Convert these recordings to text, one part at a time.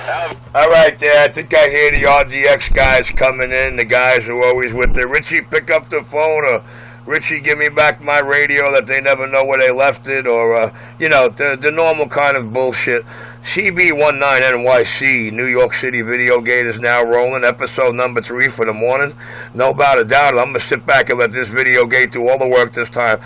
All right, there. I think I hear the RGX guys coming in. The guys who are always with the Richie, pick up the phone, or Richie, give me back my radio that they never know where they left it, or the normal kind of bullshit. CB19NYC, New York City Video Gate is now rolling, episode number 3 for the morning. No about a doubt, I'm going to sit back and let this Video Gate do all the work this time.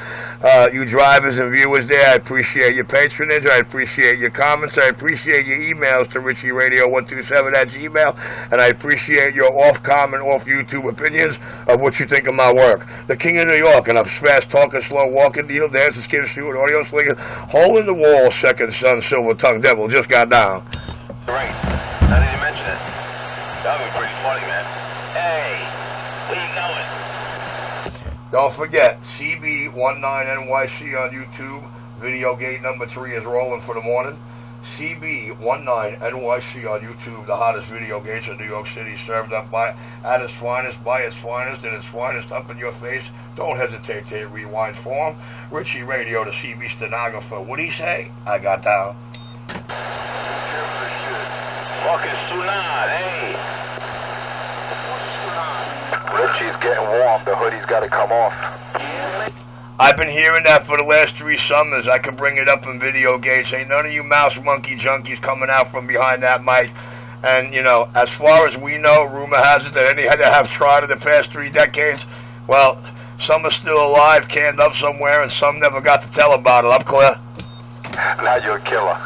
You drivers and viewers there, I appreciate your patronage, I appreciate your comments, I appreciate your emails to RichieRadio127@gmail, and I appreciate your off-comment, off-YouTube opinions of what you think of my work. The King of New York, and I'm fast talking, slow walking, needle dancing, skin shooting, audio slinging, hole in the wall, second son, silver tongue devil, just got down. Right. How did you mention it? That was pretty funny, man. Hey, where you going? Don't forget, CB19NYC on YouTube. Video Gate number 3 is rolling for the morning. CB19NYC on YouTube, the hottest video gates in New York City, served up at its finest, by its finest, and its finest up in your face. Don't hesitate to hit rewind for him. Richie Radio, the CB stenographer. What'd he say? I got down. Fucking Sunan, hey. Richie's getting warm. The hoodie's got to come off. I've been hearing that for the last 3 summers. I could bring it up in Video Gates. Ain't none of you mouse monkey junkies coming out from behind that mic. And, as far as we know, rumor has it that any that have tried in the past 3 decades, well, some are still alive, canned up somewhere, and some never got to tell about it. I'm clear. Now you're a killer.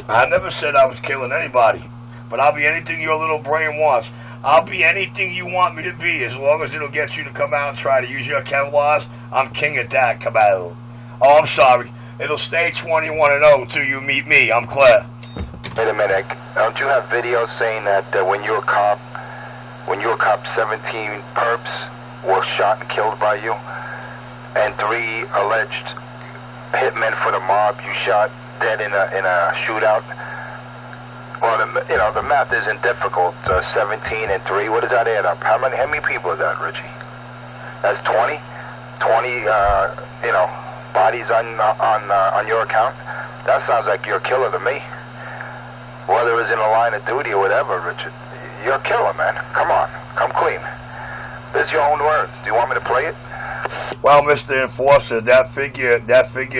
I never said I was killing anybody, but I'll be anything your little brain wants. I'll be anything you want me to be, as long as it'll get you to come out and try to use your Ken laws. I'm king at that, cabal. Oh, I'm sorry. It'll stay 21-0 till you meet me. I'm clear. Wait a minute. Don't you have videos saying that when you were a cop, 17 perps were shot and killed by you, and 3 alleged hitmen for the mob you shot dead in a shootout? Well, the math isn't difficult. 17 and 3. What does that add up? How many people is that, Richie? That's 20. 20. Bodies on your account. That sounds like you're a killer to me. Whether it's in a line of duty or whatever, Richard, you're a killer, man. Come on, come clean. This is your own words. Do you want me to play it? Well, Mr. Enforcer, that figure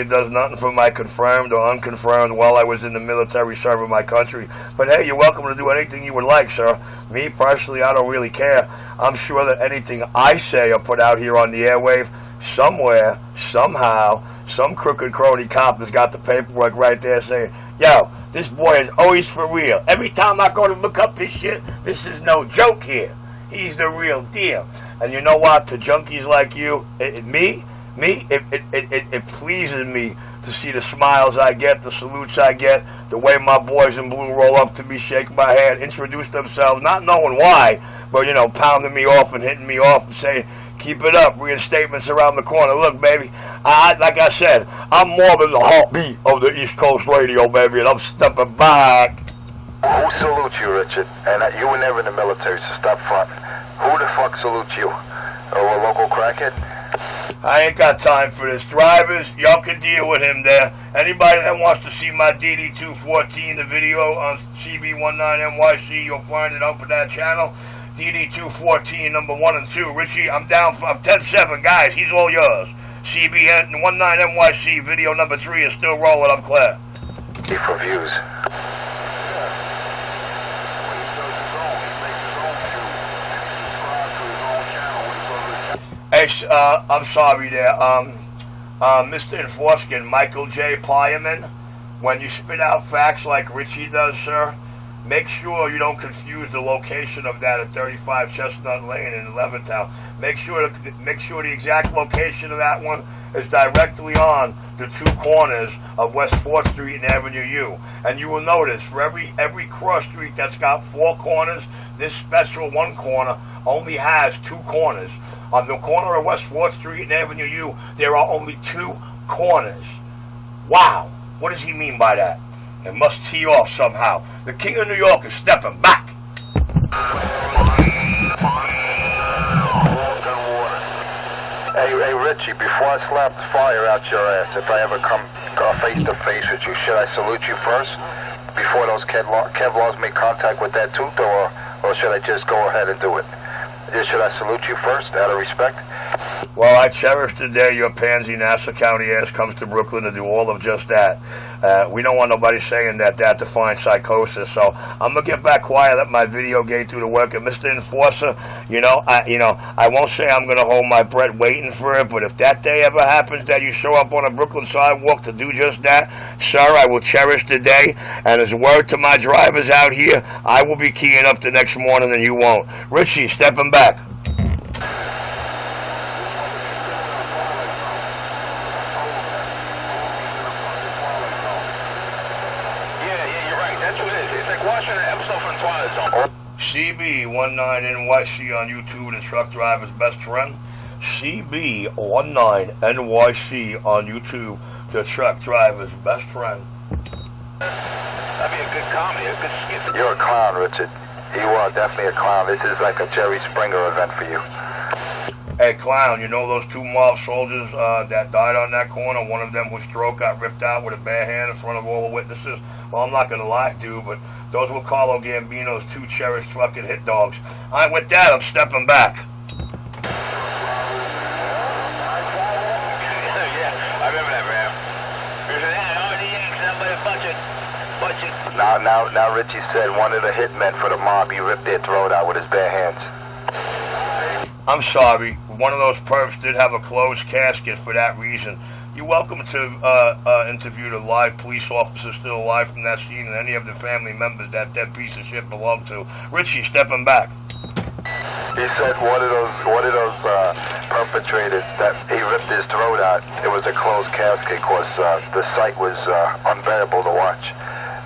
does nothing for my confirmed or unconfirmed while I was in the military serving my country. But hey, you're welcome to do anything you would like, sir. Me, personally, I don't really care. I'm sure that anything I say or put out here on the airwave, somewhere, somehow, some crooked crony cop has got the paperwork right there saying, yo, this boy is always for real. Every time I go to look up his shit, this is no joke here. He's the real deal. And you know what? To junkies like you, it pleases me to see the smiles I get, the salutes I get, the way my boys in blue roll up to me, shake my hand, introduce themselves, not knowing why, but, pounding me off and hitting me off and saying, keep it up, reinstatements around the corner. Look, baby, like I said, I'm more than the heartbeat of the East Coast radio, baby, and I'm stepping back. Who salutes you, Richard? And you were never in the military, so stop fronting. Who the fuck salutes you? Oh, a local crackhead? I ain't got time for this. Drivers, y'all can deal with him there. Anybody that wants to see my DD214, the video on CB19NYC, you'll find it up at that channel. DD214, number 1 and 2. Richie, I'm down for 10-7. Guys, he's all yours. CB19NYC, video number 3 is still rolling. I'm clear. Keep for views. Hey, I'm sorry there. Mr. Enforcer, Michael J. Plierman, when you spit out facts like Richie does, sir, make sure you don't confuse the location of that at 35 Chestnut Lane in Levittown. Make sure the exact location of that one is directly on the 2 corners of West 4th Street and Avenue U. And you will notice for every cross street that's got 4 corners, this special 1 corner only has 2 corners. On the corner of West 4th Street and Avenue U, there are only 2 corners. Wow, what does he mean by that? It must tee off somehow. The King of New York is stepping back. Hey, Richie, before I slap the fire out your ass, if I ever come face to face with you, should I salute you first? before those Kevlars make contact with that tooth, or should I just go ahead and do it? Should I salute you first, out of respect? Well, I cherish the day your pansy Nassau County ass comes to Brooklyn to do all of just that. We don't want nobody saying that defines psychosis. So I'm gonna get back quiet, let my video get through the work. And Mr. Enforcer, I won't say I'm gonna hold my breath waiting for it, but if that day ever happens that you show up on a Brooklyn sidewalk to do just that, sir, I will cherish the day. And as a word to my drivers out here, I will be keying up the next morning and you won't. Richie, stepping back. CB19NYC on YouTube, the truck driver's best friend. CB19NYC on YouTube, the truck driver's best friend. That'd be a good comedy, a good skit. You're a clown, Richard. You are definitely a clown. This is like a Jerry Springer event for you. Hey, clown, you know those two mob soldiers that died on that corner? One of them whose throat got ripped out with a bare hand in front of all the witnesses? Well, I'm not going to lie to you, but those were Carlo Gambino's two cherished fucking hit dogs. All right, with that, I'm stepping back. Yeah, I remember that, man. Now, Richie said one of the hitmen for the mob, he ripped their throat out with his bare hands. I'm sorry, one of those perps did have a closed casket for that reason. You're welcome to interview the live police officer still alive from that scene and any of the family members that piece of shit belonged to. Richie, stepping back. He said one of those perpetrators that he ripped his throat out. It was a closed casket because the sight was unbearable to watch.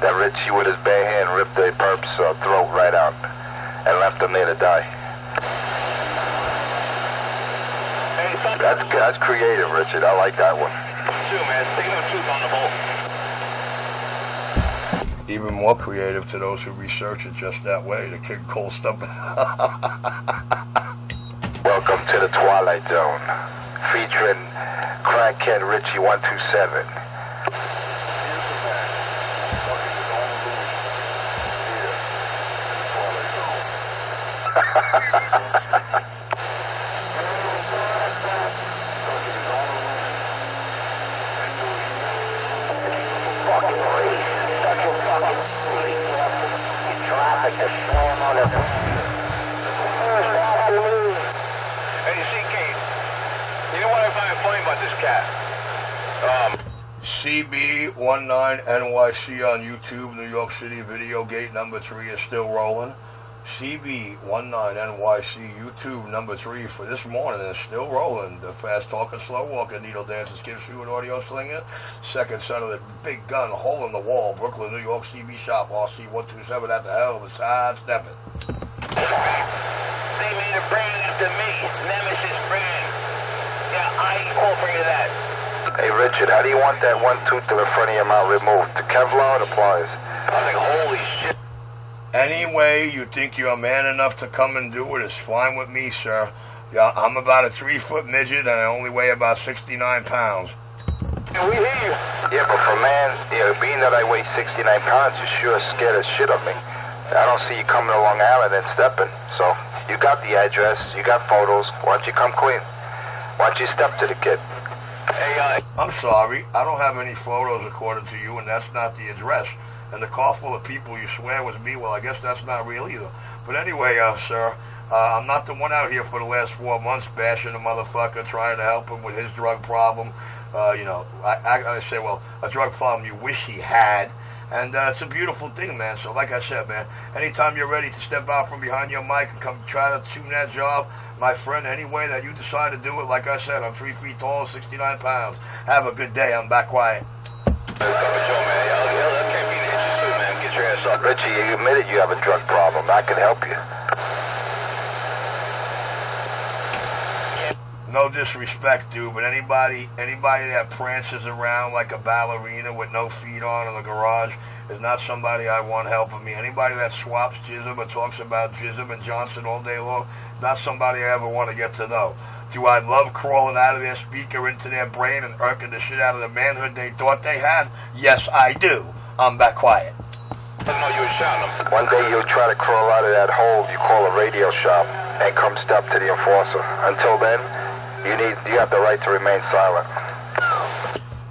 That Richie with his bare hand ripped the perp's throat right out and left him there to die. That's creative, Richard. I like that one. Too, man. Sticking the truth on the bowl. Even more creative to those who research it just that way. The Kid Cole stuff. Welcome to the Twilight Zone, featuring crackhead Richie 127. Hey, CK, you know what I find funny about this cat? CB19NYC on YouTube, New York City video gate number 3 is still rolling. CB19NYC YouTube number 3 for this morning is still rolling. The fast talking, slow walking, needle dancer, skip shoe, and audio slinger. Second son of the big gun, hole in the wall, Brooklyn, New York, CB shop, RC127 at the hell of a side stepping. They made a brand after me, Nemesis brand. Yeah, I incorporated that. Hey, Richard, how do you want that one tooth to the front of your mouth removed? The Kevlar or the pliers? I was like, holy shit. Any way you think you're man enough to come and do it is fine with me, sir. Yeah, I'm about a 3-foot midget and I only weigh about 69 pounds. And we hear you. Yeah, but for man, being that I weigh 69 pounds, you're sure scared as shit of me. I don't see you coming along Allen and stepping. So, you got the address, you got photos. Why don't you come clean? Why don't you step to the kid? Hey, I'm sorry, I don't have any photos according to you, and that's not the address. And the car full of people you swear was me, well, I guess that's not real either. But anyway, sir, I'm not the one out here for the last 4 months bashing a motherfucker, trying to help him with his drug problem. I say, well, a drug problem you wish he had. And it's a beautiful thing, man. So like I said, man, anytime you're ready to step out from behind your mic and come try to tune that job, my friend, any way that you decide to do it, like I said, I'm 3 feet tall, 69 pounds. Have a good day. I'm back quiet. Richie, you admitted you have a drug problem. I can help you. No disrespect, dude, but anybody that prances around like a ballerina with no feet on in the garage is not somebody I want helping me. Anybody that swaps Jism or talks about Jism and Johnson all day long, not somebody I ever want to get to know. Do I love crawling out of their speaker into their brain and irking the shit out of the manhood they thought they had? Yes, I do. I'm back quiet. didn't know you were shouting him. One day you'll try to crawl out of that hole you call a radio shop and come step to the enforcer. Until then, you have the right to remain silent.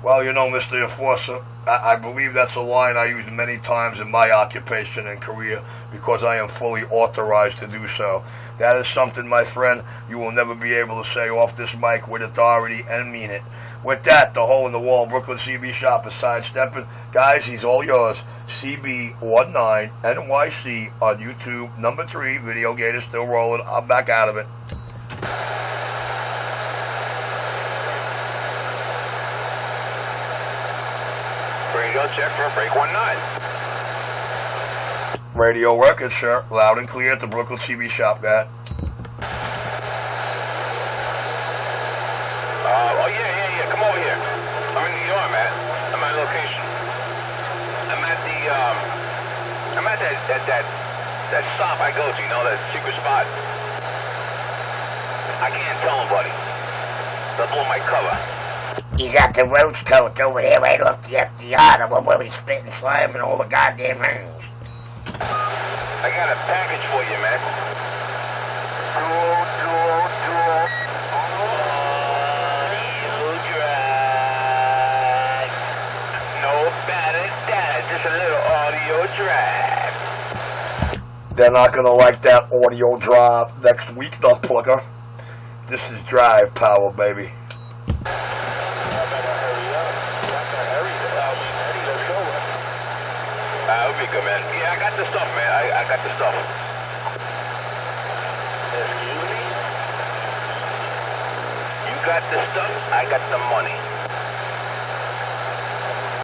Well, you know, Mr. Enforcer, I believe that's a line I use many times in my occupation and career because I am fully authorized to do so. That is something, my friend, you will never be able to say off this mic with authority and mean it. With that, the hole in the wall Brooklyn CB shop is sidestepping. Guys, he's all yours. CB19NYC on YouTube. Number 3, Video Gate is still rolling. I'm back out of it. Radio check for break 19. Radio working, sir. Loud and clear at the Brooklyn CB shop, guy. Oh yeah. Come over here. I'm in New York, man. I'm at location. I'm at that stop I go to, you know, that secret spot. I can't tell nobody. They'll blow my cover. You got the roach coat over there right off the FDR, the one where we spit and slime and all the goddamn rings. I got a package for you, man. Audio drag. No better than that. Just a little audio drag. They're not going to like that audio drop next week, Duff Plucker. This is Drive Power, baby. That'll be good, man. Yeah, I got the stuff, man. I got the stuff. Excuse me? You got the stuff, I got the money.